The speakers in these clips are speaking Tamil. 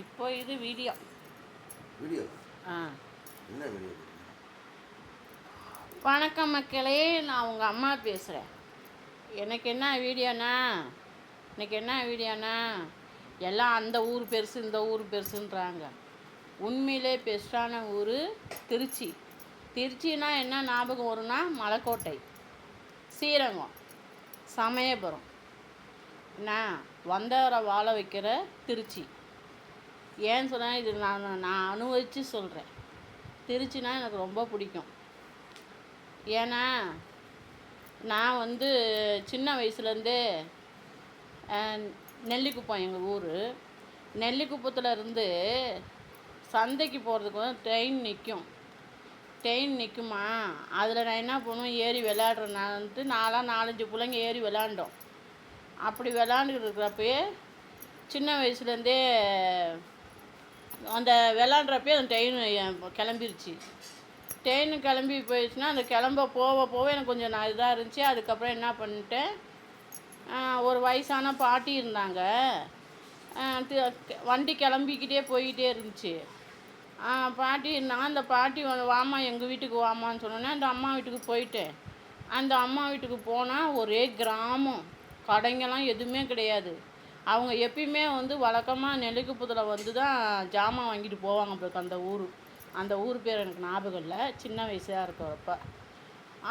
இப்போ இது வீடியோ. வீடியோ ஆ என்ன வீடியோ? வணக்கம் மக்களே, நான் உங்கள் அம்மா பேசுகிறேன். எனக்கு என்ன வீடியோண்ணா, எல்லாம் அந்த ஊர் பெருசு இந்த ஊர் பெருசுன்றாங்க. உண்மையிலே பெஸ்ட்டான ஊர் திருச்சி. திருச்சின்னா என்ன ஞாபகம் வரும்னா மலைக்கோட்டை, ஸ்ரீரங்கம், சமயபுரம், நான் வந்தவரை வாழ வைக்கிற திருச்சி. ஏன்னு சொன்னால் இது நான் அனுபவித்து சொல்கிறேன். திருச்சினா எனக்கு ரொம்ப பிடிக்கும். ஏன்னா நான் சின்ன வயசுலேருந்தே நெல்லிக்குப்பம் எங்கள் ஊர். நெல்லிக்குப்பத்தில் இருந்து சந்தைக்கு போகிறதுக்கு ட்ரெயின் நிற்குமா, அதில் நான் என்ன பண்ணுவேன், ஏறி விளையாடுறேன்னான்ட்டு நான்லாம் 4-5 பிள்ளைங்க ஏறி விளாண்டோம். அப்படி விளாண்டுக்கிட்டு இருக்கிறப்பயே சின்ன வயசுலேருந்தே அந்த விளாட்றப்பே அந்த ட்ரெயின் கிளம்பிருச்சு. ட்ரெயின் கிளம்பி போயிடுச்சுன்னா அந்த போக எனக்கு கொஞ்சம் இதாக இருந்துச்சு. அதுக்கப்புறம் என்ன பண்ணிட்டேன், ஒரு வயசான பாட்டி இருந்தாங்க. வண்டி கிளம்பிக்கிட்டே போய்கிட்டே இருந்துச்சு. பாட்டி இருந்தாங்க. அந்த பாட்டி வாமா எங்கள் வீட்டுக்கு வாமான்னு சொன்னோன்னே அந்த அம்மா வீட்டுக்கு போயிட்டேன். அந்த அம்மா வீட்டுக்கு போனால் ஒரே கிராமம், கடைங்கெல்லாம் எதுவுமே கிடையாது. அவங்க எப்பயுமே வழக்கமாக நெல்லிக்குப்பத்தில் தான் ஜாமான் வாங்கிட்டு போவாங்க போல. அந்த ஊர் பேர் எனக்கு ஞாபகம் இல்லை, சின்ன வயசாக இருக்கிறப்ப.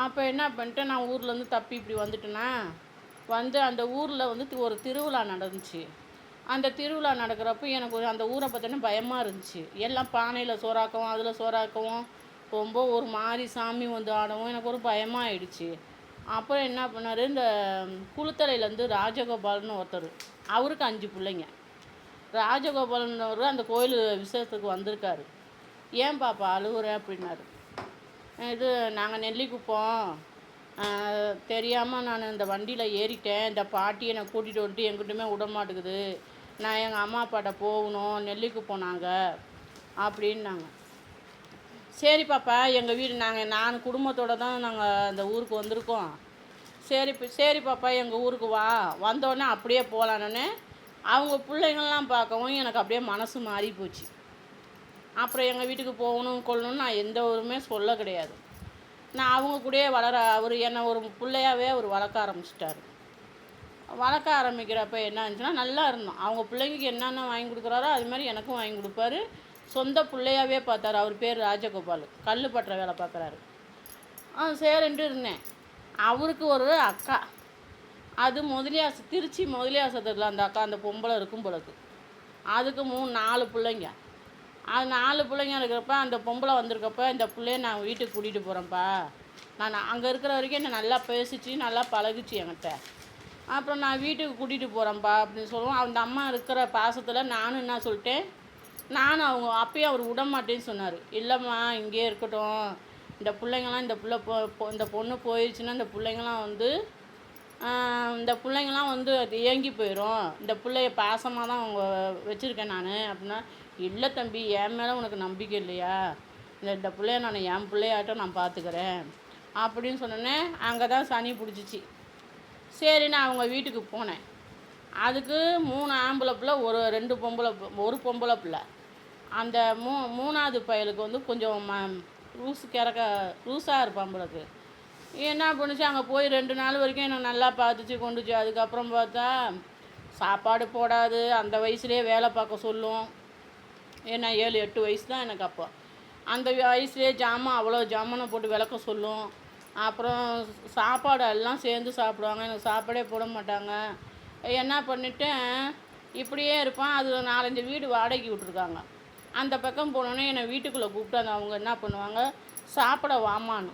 அப்போ என்ன பண்ணிட்டேன், நான் ஊர்லேருந்து தப்பி இப்படி வந்துட்டேன்னா அந்த ஊரில் ஒரு திருவிழா நடந்துச்சு. அந்த திருவிழா நடக்கிறப்ப எனக்கு அந்த ஊரை பார்த்தோன்னா பயமாக இருந்துச்சு. எல்லாம் பானையில் சோறாக்கவும் அதில் சோறாக்கவும் ரொம்ப ஒரு மாதிரி சாமி ஆடவும் எனக்கு ஒரு பயமாக ஆயிடுச்சு. அப்புறம் என்ன பண்ணார், இந்த குளுத்தலையிலேருந்து ராஜகோபால்னு ஒருத்தர், அவருக்கு 5 பிள்ளைங்க. ராஜகோபாலன்றவர் அந்த கோயில் விசேஷத்துக்கு வந்திருக்காரு. ஏன் பாப்பா அழுகுற அப்படின்னாரு. இது நாங்கள் நெல்லிக்குப்பம் தெரியாமல் நான் இந்த வண்டியில் ஏறிட்டேன். இந்த பாட்டியை நான் கூட்டிகிட்டு வந்துட்டு எங்கிட்டுமே விட மாட்டேங்குது. நான் எங்கள் அம்மா அப்பாட்ட போகணும், நெல்லிக்குப்பம் நாங்கள் அப்படின்னாங்க. சரி பாப்பா, எங்கள் வீடு நான் குடும்பத்தோடு தான் நாங்கள் அந்த ஊருக்கு வந்திருக்கோம். சரி பாப்பா, எங்கள் ஊருக்கு வந்தோடனே அப்படியே போகலான்னு அவங்க பிள்ளைங்கள்லாம் பார்க்கவும் எனக்கு அப்படியே மனசு மாறி போச்சு. அப்புறம் எங்கள் வீட்டுக்கு போகணும் கொள்ளணும்னு நான் எந்த ஊருமே சொல்ல கிடையாது. நான் அவங்க கூடயே அவர் என்னை ஒரு பிள்ளையாவே அவர் வளர்க்க ஆரம்பிச்சிட்டாரு. வளர்க்க ஆரம்பிக்கிறப்ப என்ன இருந்துச்சுன்னா நல்லா இருந்தோம். அவங்க பிள்ளைங்களுக்கு என்னென்ன வாங்கி கொடுக்குறாரோ அது மாதிரி எனக்கும் வாங்கி கொடுப்பாரு. சொந்த பிள்ளையாவே பார்த்தாரு. அவர் பேர் ராஜகோபால், கல் பற்ற வேலை பார்க்குறாரு. சரின்ட்டு இருந்தேன். அவருக்கு ஒரு அக்கா, அது திருச்சி முதலியாசத்தில் அந்த அக்கா, அந்த பொம்பளை இருக்கும் போலக்கு. அதுக்கு 4 பிள்ளைங்க. அது 4 பிள்ளைங்க இருக்கிறப்ப அந்த பொம்பளை வந்திருக்கப்ப இந்த பிள்ளைய நான் வீட்டுக்கு கூட்டிகிட்டு போகிறேன்ப்பா, நான் அங்கே இருக்கிற வரைக்கும் என்னை நல்லா பேசிச்சு, நல்லா பழகுச்சு என்கிட்ட. அப்புறம் நான் வீட்டுக்கு கூட்டிகிட்டு போகிறேன்ப்பா அப்படின்னு சொல்லுவோம். அந்த அம்மா இருக்கிற பாசத்தில் நானும் என்ன சொல்லிட்டேன், நானும் அவங்க அப்பயும் அவர் விட மாட்டேன்னு சொன்னார். இல்லைம்மா இங்கேயே இருக்கட்டும், இந்த பிள்ளைங்களாம் இந்த பொண்ணு போயிடுச்சுன்னா இந்த பிள்ளைங்களாம் அது ஏங்கி போயிடும். இந்த பிள்ளைய பாசமாக தான் அவங்க வச்சுருக்கேன் நான் அப்படின்னா. இல்லை தம்பி, என் மேலே உனக்கு நம்பிக்கை இல்லையா, இந்த பிள்ளைய நான் என் பிள்ளையாட்டம் நான் பார்த்துக்கிறேன் அப்படின்னு சொன்னோன்னே அங்கே தான் சனி பிடிச்சிச்சு. சரி, நான் அவங்க வீட்டுக்கு போனேன். அதுக்கு 3 ஆம்பளை பிள்ளை, ஒரு பொம்பளை பிள்ளை. அந்த மூணாவது பயலுக்கு கொஞ்சம் லூஸாக இருப்பான் பிள்ளைக்கு. என்ன பண்ணுச்சு, அங்கே போய் 2 நாள் வரைக்கும் என்னை நல்லா பார்த்துச்சு கொண்டுச்சு. அதுக்கப்புறம் பார்த்தா சாப்பாடு போடாது, அந்த வயசுலேயே வேலை பார்க்க சொல்லும். ஏன்னா 7-8 வயசு தான் எனக்கு அப்போ. அந்த வயசுலேயே அவ்வளோ ஜாமானை போட்டு விளக்க சொல்லும். அப்புறம் சாப்பாடு எல்லாம் சேர்ந்து சாப்பிடுவாங்க, எனக்கு சாப்பாடே போட மாட்டாங்க. என்ன பண்ணிட்டேன், இப்படியே இருப்பான். அது 4-5 வீடு வாடகைக்கு விட்ருக்காங்க. அந்த பக்கம் போனோன்னே என்னை வீட்டுக்குள்ளே கூப்பிட்டு அவங்க என்ன பண்ணுவாங்க, சாப்பிட வாமான்னு.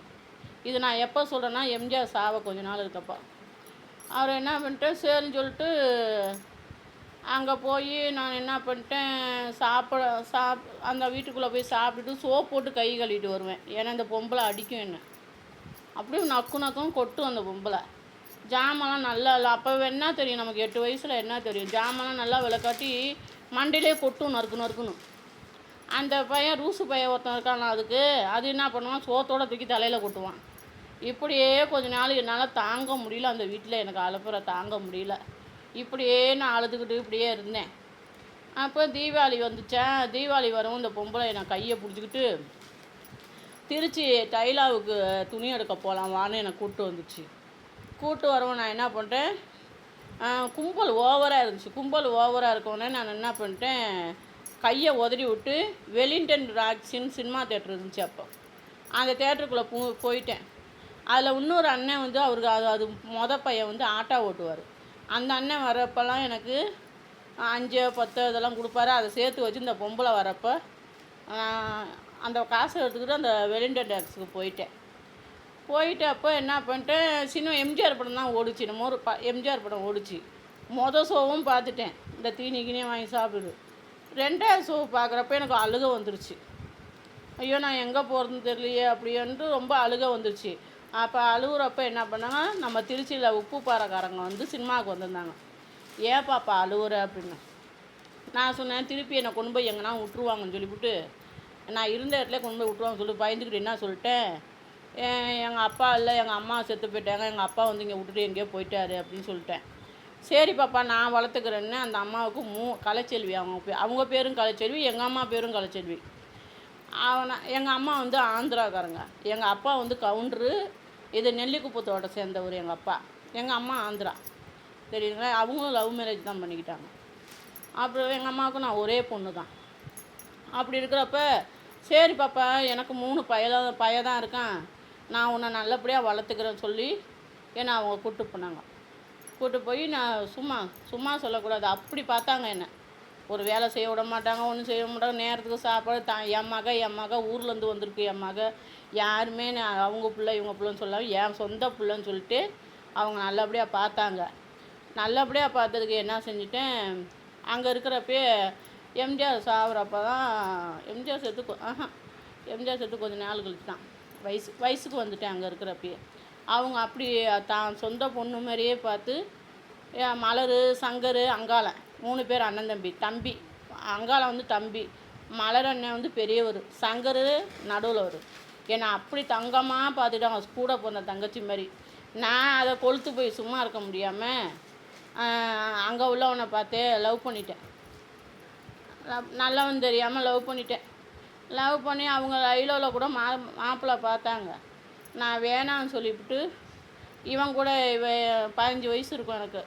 இது நான் எப்போ சொல்கிறேன்னா, எம்ஜிஆர் சாவை கொஞ்ச நாள் இருக்கப்போ. அவர் என்ன பண்ணிட்டேன், சரின்னு சொல்லிட்டு அங்கே போய் நான் என்ன பண்ணிட்டேன், அந்த வீட்டுக்குள்ளே போய் சாப்பிட்டுட்டு சோப் போட்டு கை கழுவிட்டு வருவேன். ஏன்னா இந்த பொம்பளை அடிக்கும் என்ன. அப்படியே நக்கும் கொட்டும் அந்த பொம்பளை. ஜாமெல்லாம் நல்லா இல்லை. அப்போ என்ன தெரியும் நமக்கு, 8 வயசில் என்ன தெரியும். ஜாமெல்லாம் நல்லா விளக்காட்டி மண்டிலே கொட்டும், நறுக்கணும். அந்த பையன் ரூசு பையன் ஒருத்தன் இருக்கானா, அது என்ன பண்ணுவான், சோத்தோடு தூக்கி தலையில் கொட்டுவான். இப்படியே கொஞ்ச நாள் என்னால் தாங்க முடியல. அந்த வீட்டில் எனக்கு அலப்புற தாங்க முடியல. இப்படியே நான் அழுதுகிட்டு இப்படியே இருந்தேன். அப்போ தீபாவளி வந்துச்சா, தீபாவளி வரவும் இந்த பொம்பளை நான் கையை பிடிச்சிக்கிட்டு திருச்சி தைலாவுக்கு துணி எடுக்க போகலாம் வான்னு என்னை கூப்பிட்டு வந்துச்சு. கூப்பிட்டு வரவும் நான் என்ன பண்ணிட்டேன், கும்பல் ஓவராக இருந்துச்சு. கும்பல் ஓவராக இருக்கவுடனே நான் என்ன பண்ணிட்டேன், கையை உதறி விட்டு வெலிங்டன் ராக்ஸின்னு சினிமா தேட்டர் இருந்துச்சு அப்போ. அந்த தேட்டருக்குள்ளே போயிட்டேன். அதில் இன்னொரு அண்ணன் வந்து அவருக்கு அது பையன் வந்து ஆட்டோ ஓட்டுவார். அந்த அண்ணன் வரப்போலாம் எனக்கு 5 10 இதெல்லாம் கொடுப்பாரு. அதை சேர்த்து வச்சு இந்த பொம்பளை வரப்போ அந்த காசை எடுத்துக்கிட்டு அந்த வெலிங்டன் டாக்ஸுக்கு போயிட்டு அப்போ என்ன பண்ணிட்டேன், சின்ன எம்ஜிஆர் படம் தான் ஓடிச்சு. நம்ம ஒரு எம்ஜிஆர் படம் ஓடிச்சு. ஷோவும் பார்த்துட்டேன், இந்த தீனிக்கினே வாங்கி சாப்பிடுது. 2வது ஷோ பார்க்குறப்ப எனக்கு அழுகை வந்துருச்சு. ஐயோ நான் எங்கே போகிறதுன்னு தெரியலையே அப்படின்ட்டு ரொம்ப அழுகை வந்துருச்சு. அப்போ அழுகுறப்ப என்ன பண்ணாங்க, நம்ம திருச்சியில் உப்பு பாறைக்காரங்க வந்து சினிமாவுக்கு வந்திருந்தாங்க. ஏன் பாப்பா அழுகுற அப்படின்னு நான் சொன்னேன். திருப்பி என்னை கொண்டு போய் எங்கன்னா விட்ருவாங்கன்னு சொல்லிவிட்டு, நான் இருந்த இடத்துல கொண்டு போய் விட்ருவாங்கன்னு சொல்லி பயந்துக்கிட்டு என்ன சொல்லிட்டேன், எங்கள் அப்பா இல்லை, எங்கள் அம்மா செத்து போயிட்டாங்க, எங்கள் அப்பா வந்து இங்கே விட்டுட்டு எங்கேயோ போயிட்டாரு அப்படின்னு சொல்லிட்டேன். சரி பாப்பா நான் வளர்த்துக்கிறேன்னு அந்த அம்மாவுக்கு கலைச்செல்வி, அவங்க பேரும் கலைச்செல்வி, எங்கள் அம்மா பேரும் கலைச்செல்வி. எங்கள் அம்மா வந்து ஆந்திராக்காரங்க, எங்கள் அப்பா வந்து கவுண்டரு. இது நெல்லிக்குப்பத்தோட சேர்ந்தவர் எங்கள் அப்பா. எங்கள் அம்மா ஆந்திரா, தெரியுங்களா. அவங்களும் லவ் மேரேஜ் தான் பண்ணிக்கிட்டாங்க. அப்புறம் எங்கள் அம்மாவுக்கும் நான் ஒரே பொண்ணு தான். அப்படி இருக்கிறப்ப சரி பாப்பா எனக்கு 3 பையன் தான் இருக்கான், நான் உன்னை நல்லபடியாக வளர்த்துக்கிறேன்னு சொல்லி என்னை அவங்க கூப்பிட்டு போய் நான் சும்மா சொல்லக்கூடாது, அப்படி பார்த்தாங்க என்னை. ஒரு வேலை செய்ய விட மாட்டாங்க, ஒன்றும் செய்ய மாட்டாங்க. நேரத்துக்கு சாப்பாடு என் மக ஊர்லேருந்து வந்திருக்கு. என் மக யாருமே அவங்க பிள்ளை இவங்க பிள்ளைன்னு சொல்லாமல் என் சொந்த பிள்ளைன்னு சொல்லிட்டு அவங்க நல்லபடியாக பார்த்தாங்க. நல்லபடியாக பார்த்ததுக்கு என்ன செஞ்சுட்டேன், அங்கே இருக்கிறப்பே எம்ஜிஆர் சாகுறப்ப தான் எம்ஜிஆர் செத்து கொஞ்சம் நாள் கழிச்சு தான் வயசுக்கு வந்துட்டேன். அங்கே இருக்கிறப்பயே அவங்க அப்படி தான் சொந்த பொண்ணு மாதிரியே பார்த்து, மலர், சங்கர், அங்காளன் 3 பேர் அண்ணன் தம்பி. அங்காளன் வந்து தம்பி, மலர் அண்ணன் வந்து பெரியவர், சங்கர் நடுவில் வரும். என்னை அப்படி தங்கமாக பார்த்துட்டாங்க, கூட பிறந்த தங்கச்சி மாதிரி. நான் அதை கொளுத்து போய் சும்மா இருக்க முடியாமல் அங்கே உள்ளவனை பார்த்து லவ் பண்ணிட்டேன். நல்லவன் தெரியாமல் லவ் பண்ணி அவங்க லைலோவில் கூட மாப்பிள்ளை பார்த்தாங்க. நான் வேணான்னு சொல்லிவிட்டு இவன் கூட 15 வயசு இருக்கும் எனக்கு.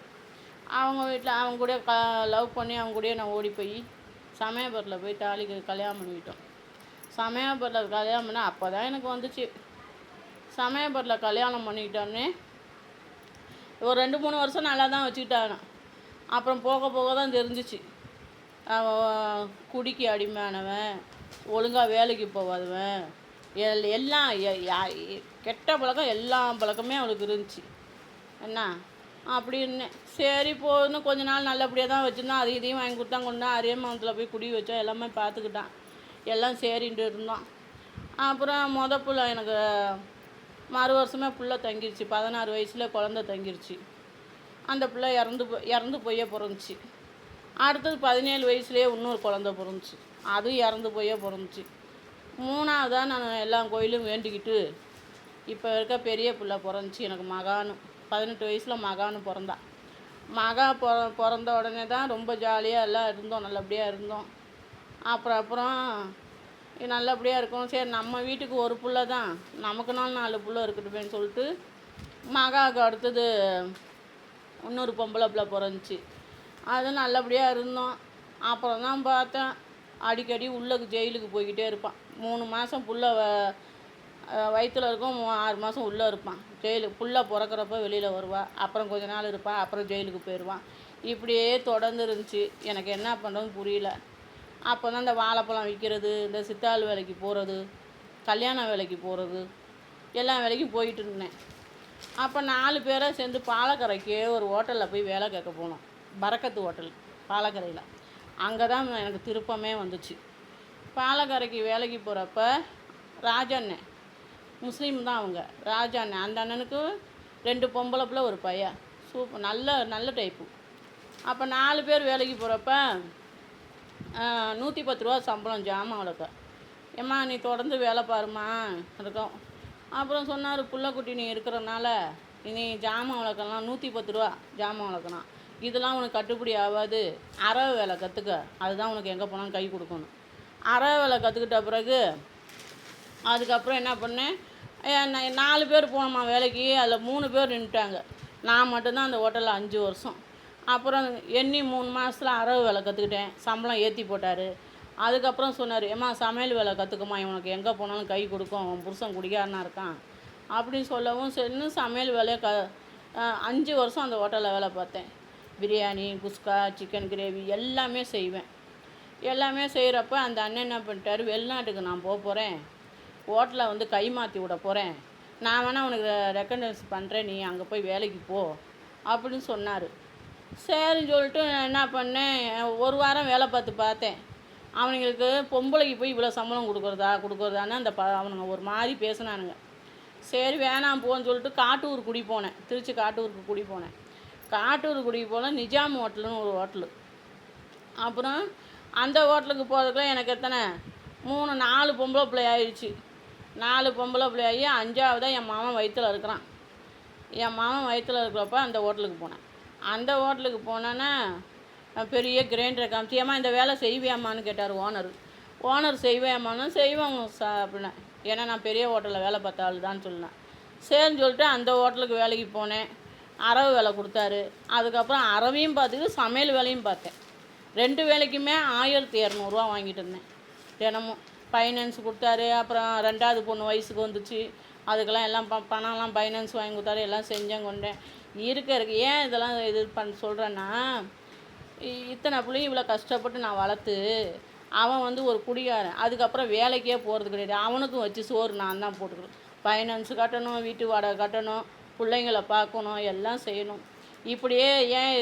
அவங்க வீட்டில் அவங்க கூட லவ் பண்ணி அவங்க கூடயே நான் ஓடி போய் சமயபுரத்தில் போய் தாலிக்கு கல்யாணம் பண்ணிக்கிட்டோம். சமயபுரத்தில் கல்யாணம் பண்ணால் அப்போ தான் எனக்கு வந்துச்சு. சமயபுரத்தில் கல்யாணம் பண்ணிக்கிட்டோன்னே ஒரு 2-3 வருஷம் நல்லா தான் வச்சுக்கிட்டாங்க. அப்புறம் போக தான் தெரிஞ்சிச்சு, குடிக்கு அடிமையானவன், ஒழுங்காக வேலைக்கு போகாதவன், எல்லாம் கெட்ட பழக்கம் எல்லா பழக்கமே அவளுக்கு இருந்துச்சு. என்ன அப்படின்னு சரி போன்னு கொஞ்ச நாள் நல்லபடியாக தான் வச்சுருந்தான். இதையும் வாங்கி கொடுத்தான், கொண்டா அரியமாவத்தில் போய் குடி வச்சோம், எல்லாமே பார்த்துக்கிட்டான், எல்லாம் சரின்ட்டு இருந்தோம். அப்புறம் புள்ள எனக்கு மறு வருஷமே புள்ள தங்கிருச்சு. 16 வயசில் குழந்த தங்கிருச்சு. அந்த பிள்ளை இறந்து போயே பிறந்துச்சு. அடுத்தது 17 வயசுலேயே இன்னொரு குழந்த பிறந்துச்சு, அதுவும் இறந்து போயே பிறந்துச்சு. 3ஆவதாக நான் எல்லா கோயிலும் வேண்டிக்கிட்டு இப்போ இருக்க பெரிய பிள்ளை பிறந்துச்சு எனக்கு, மகானு. 18 வயசில் மகானு பிறந்தா. பிறந்த உடனே தான் ரொம்ப ஜாலியாக எல்லாம் இருந்தோம், நல்லபடியாக இருந்தோம். அப்புறம் நல்லபடியாக இருக்கும். சரி நம்ம வீட்டுக்கு ஒரு பிள்ளை தான், நமக்குனாலும் 4 பிள்ளை இருக்கட்டுமேன்னு சொல்லிட்டு மகாவுக்கு அடுத்தது இன்னொரு பொம்பளை பிள்ளை பிறந்துச்சு. அது நல்லபடியாக இருந்தோம். அப்புறம் தான் பார்த்தேன், அடிக்கடி உள்ளக்கு ஜெயிலுக்கு போய்கிட்டே இருப்பான். 3 மாதம் புள்ள வயிற்றில் இருக்கும், 6 மாதம் உள்ளே இருப்பான் புள்ள பிறக்கிறப்ப வெளியில் வருவாள், அப்புறம் கொஞ்ச நாள் இருப்பான், அப்புறம் ஜெயிலுக்கு போயிடுவான். இப்படியே தொடர்ந்து இருந்துச்சு. எனக்கு என்ன பண்ணுறதுன்னு புரியல. அப்போ தான் இந்த வாழைப்பழம் விற்கிறது, இந்த சித்தாள் வேலைக்கு போகிறது, கல்யாண வேலைக்கு போகிறது, எல்லா வேலைக்கும் போயிட்டு இருந்தேன். அப்போ 4 பேரை சேர்ந்து பாலக்கரைக்கு ஒரு ஹோட்டலில் போய் வேலை கேட்க போனோம். பரக்கத்து ஹோட்டல் பாலக்கரையில். அங்கே தான் எனக்கு திருப்பமே வந்துச்சு. பாலக்கரைக்கு வேலைக்கு போகிறப்ப ராஜண்ணன், முஸ்லீம் தான் அவங்க, ராஜண்ணன். அந்த அண்ணனுக்கு 2 பொம்பளை பிள்ளை ஒரு பையன், சூப்பர், நல்ல டைப்பு. அப்போ 4 பேர் வேலைக்கு போகிறப்ப 110 ரூபா சம்பளம் ஜாமான் வளர்க்க. ஏம்மா நீ தொடர்ந்து வேலை பாருமா இருக்கும். அப்புறம் சொன்னார், புள்ளக்குட்டி நீ இருக்கிறனால நீ ஜாமான் வளர்க்கலாம், 110 ரூபா ஜாமான் வளர்க்கலாம், இதெல்லாம் உனக்கு கட்டுப்படி ஆகாது, அரவை வேலை கற்றுக்க, அதுதான் உனக்கு எங்கே போனாலும் கை கொடுக்கணும். அரவை வேலை கற்றுக்கிட்ட பிறகு அதுக்கப்புறம் என்ன பண்ணேன், 4 பேர் போனோமா வேலைக்கு, அதில் 3 பேர் நின்றுட்டாங்க. நான் மட்டும்தான் அந்த ஹோட்டலில் 5 வருஷம். அப்புறம் எண்ணி 3 மாதத்தில் அரவு வேலை கற்றுக்கிட்டேன். சம்பளம் ஏற்றி போட்டார். அதுக்கப்புறம் சொன்னார், ஏம்மா சமையல் வேலை கற்றுக்குமா, இவனுக்கு எங்கே போனாலும் கை கொடுக்கும், அவன் புருஷன் குடிகாரனா இருக்கான் அப்படின்னு சொல்லவும் சரின்னு சமையல் வேலையை 5 வருஷம் அந்த ஹோட்டலில் வேலை பார்த்தேன். பிரியாணி, குஸ்கா, சிக்கன் கிரேவி எல்லாமே செய்வேன். எல்லாமே செய்கிறப்ப அந்த அண்ணன் என்ன பண்ணிட்டார், வெளிநாட்டுக்கு நான் போக போகிறேன், ஹோட்டலை வந்து கை மாற்றி விட போகிறேன், நான் வேணால் உனக்கு ரெக்கமெண்டேஷ் பண்ணுறேன், நீ அங்கே போய் வேலைக்கு போ அப்படின்னு சொன்னார். சரின்னு சொல்லிட்டு நான் என்ன பண்ணேன், 1 வாரம் வேலை பார்த்தேன். அவனுங்களுக்கு பொம்பளைக்கு போய் இவ்வளோ சம்பளம் கொடுக்குறதான்னு அந்த அவனுங்க ஒரு மாதிரி பேசினானுங்க. சரி வேணாம் போன்னு சொல்லிட்டு காட்டூர் குடி போனேன். திருச்சி காட்டூருக்கு குடி போனேன். காட்டூர் குடி போனால் நிஜாம் ஹோட்டலுன்னு ஒரு ஹோட்டலு. அப்புறம் அந்த ஹோட்டலுக்கு போகிறதுக்குள்ள எனக்கு எத்தனை 4 பொம்பளை பிள்ளை ஆயிடுச்சு. 4 பொம்பளை பிள்ளை ஆகி 5ஆவதாக என் மாமன் வயிற்றில் இருக்கிறான். என் மாமன் வயிற்றில் இருக்கிறப்ப அந்த ஹோட்டலுக்கு போனேன். அந்த ஹோட்டலுக்கு போனேன்னா பெரிய கிரைண்டரை காமிச்சு, ஏம்மா இந்த வேலை செய்வியாம்மான்னு கேட்டார் ஓனர். ஓனர் செய்வேம்மான்னு செய்வாங்க அப்படின்னா, ஏன்னா நான் பெரிய ஹோட்டலில் வேலை பார்த்த ஆள் தான் சொன்னேன். சரின்னு சொல்லிட்டு அந்த ஹோட்டலுக்கு வேலைக்கு போனேன். அரவு வேலை கொடுத்தாரு. அதுக்கப்புறம் அரவையும் பார்த்துட்டு சமையல் வேலையும் பார்த்தேன். 2 வேலைக்குமே 1200 வாங்கிட்டு இருந்தேன் தினமும். ஃபைனான்ஸ் கொடுத்தாரு. அப்புறம் 2வது பொண்ணு வயசுக்கு வந்துச்சு, அதுக்கெல்லாம் எல்லாம் பணம்லாம் ஃபைனான்ஸ் வாங்கி கொடுத்தாரு. எல்லாம் செஞ்சேன் கொண்டேன். இருக்கு ஏன் இதெல்லாம் இது சொல்கிறேன்னா, இத்தனை பிள்ளையும் இவ்வளோ கஷ்டப்பட்டு நான் வளர்த்து அவன் வந்து ஒரு குடிகாரன், அதுக்கப்புறம் வேலைக்கே போகிறது கிடையாது. அவனுக்கும் வச்சு சோறு நான் தான் போட்டுக்கிறேன். ஃபைனான்ஸ் கட்டணும், வீட்டு வாடகை கட்டணும், பிள்ளைங்கள பார்க்கணும், எல்லாம் செய்யணும். இப்படியே ஏன்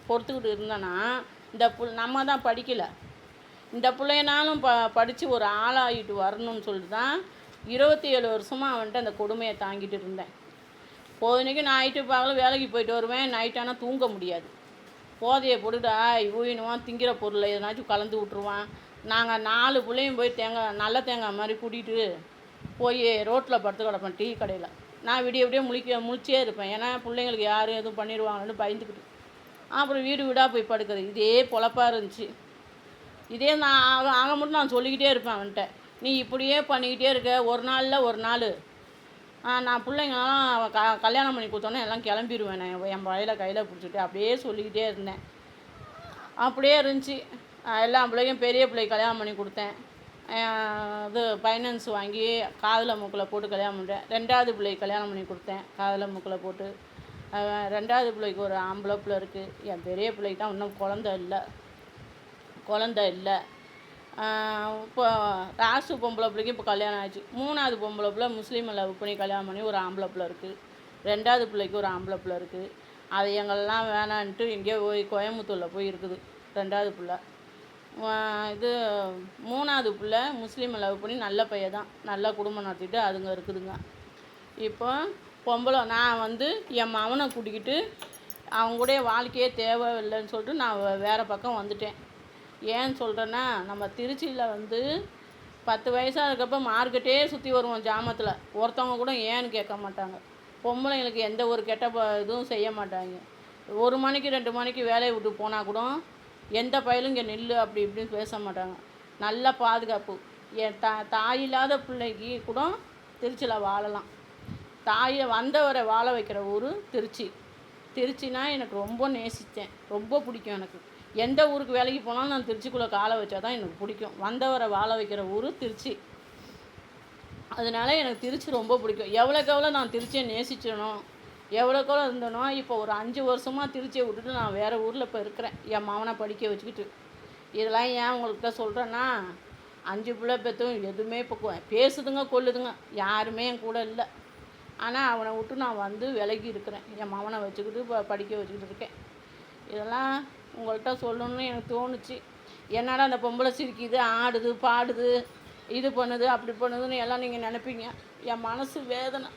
பொறுத்துக்கிட்டு இருந்தேன்னா, நம்ம தான் படிக்கலை, இந்த பிள்ளைனாலும் படித்து ஒரு ஆளாகிட்டு வரணும்னு சொல்லிட்டு தான் 27 வருஷமாக அவன்கிட்ட அந்த கொடுமையை தாங்கிட்டு இருந்தேன். பொழுதுனைக்கு நைட்டு பகலும் வேலைக்கு போயிட்டு வருவேன். நைட்டானால் தூங்க முடியாது. போதையை போட்டுட்டு ஊயினுவான், திங்கிற பொருளை எதனாச்சும் கலந்து விட்ருவான். நாங்கள் 4 பிள்ளையும் போய் நல்ல தேங்காய் மாதிரி கூட்டிகிட்டு போய் ரோட்டில் படுத்து கிடப்பேன் டீ கடையில். நான் விடிய முழிச்சே இருப்பேன். ஏன்னா பிள்ளைங்களுக்கு யாரும் எதுவும் பண்ணிடுவாங்கன்னு பயந்துக்கிட்டு. அப்புறம் வீடாக போய் படுக்கிறது. இதே பொழப்பாக இருந்துச்சு. இதே நான் ஆக மட்டும் நான் சொல்லிக்கிட்டே இருப்பேன் அவன்கிட்ட, நீ இப்படியே பண்ணிக்கிட்டே இருக்க, ஒரு நாள் நான் பிள்ளைங்களாம் கல்யாணம் பண்ணி கொடுத்தோன்னே எல்லாம் கிளம்பிடுவேன், நான் என் வயலில் கையில் பிடிச்சிட்டு அப்படியே சொல்லிக்கிட்டே இருந்தேன். அப்படியே இருந்துச்சு. எல்லா பிள்ளைக்கும் பெரிய பிள்ளைக்கு கல்யாணம் பண்ணி கொடுத்தேன். இது ஃபைனான்ஸ் வாங்கி காதில் மூக்கில் போட்டு கல்யாணம் பண்ணுறேன். 2வது பிள்ளைக்கு கல்யாணம் பண்ணி கொடுத்தேன், காதில் மூக்கில் போட்டு. 2வது பிள்ளைக்கு ஒரு ஆம்பளை பிள்ளை இருக்குது. என் பெரிய பிள்ளைக்கு தான் இன்னும் குழந்த இல்லை. இப்போ ராசு பொம்பளை பிள்ளைக்கு இப்போ கல்யாணம் ஆச்சு. 3வது பொம்பளை பிள்ளை முஸ்லீமை லவ் பண்ணி கல்யாணம் பண்ணி ஒரு ஆம்பளை பிள்ளை இருக்குது. 2வது பிள்ளைக்கு ஒரு ஆம்பளை பிள்ளை இருக்குது. அது எங்களெல்லாம் வேணான்ட்டு எங்கேயோ போய் கோயம்புத்தூரில் போய் இருக்குது 2வது பிள்ளை. இது 3வது பிள்ளை முஸ்லீமை லவ் பண்ணி நல்ல பையன் தான், நல்லா குடும்பம் நடத்திட்டு அதுங்க இருக்குதுங்க. இப்போ பொம்பளை நான் வந்து என் மகனை கூட்டிக்கிட்டு அவங்க கூட வாழ்க்கையே தேவையில்லைன்னு சொல்லிட்டு நான் வேறு பக்கம் வந்துட்டேன். ஏன்னு சொல்கிறேன்னா, நம்ம திருச்சியில் வந்து 10 வயசாக இருக்கப்போ மார்க்கெட்டே சுற்றி வருவோம் ஜாமத்தில். ஒருத்தவங்க கூட ஏன்னு கேட்க மாட்டாங்க. பொம்பளைங்களுக்கு எந்த ஒரு கெட்ட இதுவும் செய்ய மாட்டாங்க. 1 மணிக்கு 2 மணிக்கு வேலையை விட்டு போனால் கூட எந்த பயலும் இங்கே நில்லு அப்படி இப்படின்னு பேச மாட்டாங்க. நல்ல பாதுகாப்பு. என் தாய் இல்லாத பிள்ளைக்கு கூட திருச்சியில் வாழலாம். தாயை வந்தவரை வாழ வைக்கிற ஊர் திருச்சி. திருச்சினா எனக்கு ரொம்ப நேசித்தேன், ரொம்ப பிடிக்கும் எனக்கு. எந்த ஊருக்கு வேலைக்கு போனாலும் நான் திருச்சிக்குள்ளே காலை வச்சா தான் எனக்கு பிடிக்கும். வந்தவரை வாழ வைக்கிற ஊர் திருச்சி. அதனால எனக்கு திருச்சி ரொம்ப பிடிக்கும். எவ்வளோக்கு நான் திருச்சியை நேசிச்சனோ, எவ்வளோக்கு இருந்தனோ, இப்போ ஒரு 5 வருஷமாக திருச்சியை விட்டுட்டு நான் வேறு ஊரில் இப்போ இருக்கிறேன், என் மகனை படிக்க வச்சுக்கிட்டு. இதெல்லாம் ஏன் உங்கள்கிட்ட சொல்கிறேன்னா, 5 பிள்ளை பெற்றும் எதுவுமே இப்போ பேசுதுங்க கொல்லுதுங்க, யாருமே என் கூட இல்லை. ஆனால் அவனை விட்டு நான் வந்து விலகி இருக்கிறேன், என் மகனை வச்சுக்கிட்டு இப்போ படிக்க வச்சுக்கிட்டு இருக்கேன். இதெல்லாம் உங்கள்கிட்ட சொல்லணும்னு எனக்கு தோணுச்சு. என்னடா அந்த பொம்பளை சிரிக்குது, ஆடுது, பாடுது, இது பண்ணுது, அப்படி பண்ணுதுன்னு எல்லாம் நீங்கள் நினைப்பீங்க. என் மனசு வேதனை.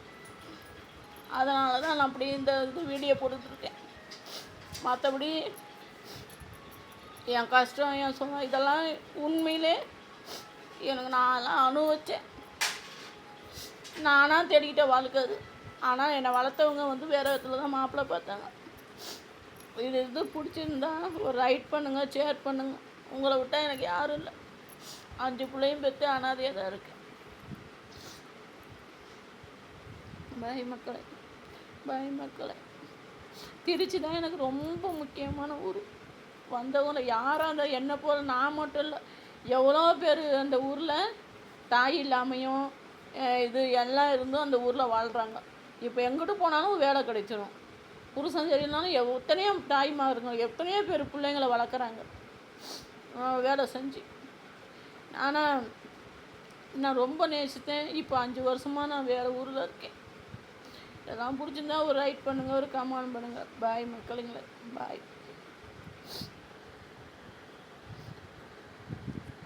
அதனால தான் நான் அப்படி இந்த வீடியோ போட்டுட்ருக்கேன். மற்றபடி என் கஷ்டம், என் சுகம் இதெல்லாம் உண்மையிலே எனக்கு நான்லாம் அனுபவித்தேன். நானாக தேடிக்கிட்ட வாழ்க்கை அது. ஆனால் என்னை வளர்த்தவங்க வந்து வேறு இடத்துல தான் மாப்பிள்ளை பார்த்தாங்க. இது பிடிச்சிருந்தா ஒரு லைக் பண்ணுங்கள், ஷேர் பண்ணுங்கள். உங்களை விட்டால் எனக்கு யாரும் இல்லை. 5 பிள்ளையும் பெற்று அனாதையாக தான் இருக்கேன். பாய் மக்களே, பாய் மக்களே. திருச்சி தான் எனக்கு ரொம்ப முக்கியமான ஊர். வந்தவங்க யாராக இருந்தால் என்னை போல் நான் மட்டும் இல்லை, எவ்வளோ பேர் அந்த ஊரில் தாய் இல்லாமையும் இது எல்லாம் இருந்தும் அந்த ஊரில் வாழ்கிறாங்க. இப்போ எங்கிட்டு போனாலும் வேலை கிடைச்சிடும். புருஷன் சரியில்லைனாலும் எத்தனையோ தாய்மாருங்க, எத்தனையோ பேர் பிள்ளைங்களை வளர்க்குறாங்க வேலை செஞ்சு. ஆனால் நான் ரொம்ப நேசித்தேன். இப்போ 5 வருஷமாக நான் வேறு ஊரில் இருக்கேன். இதெல்லாம் பிடிச்சிருந்தா ஒரு லைக் பண்ணுங்கள், ஒரு கமெண்ட் பண்ணுங்கள். பாய் மக்களுங்களே, பாய்.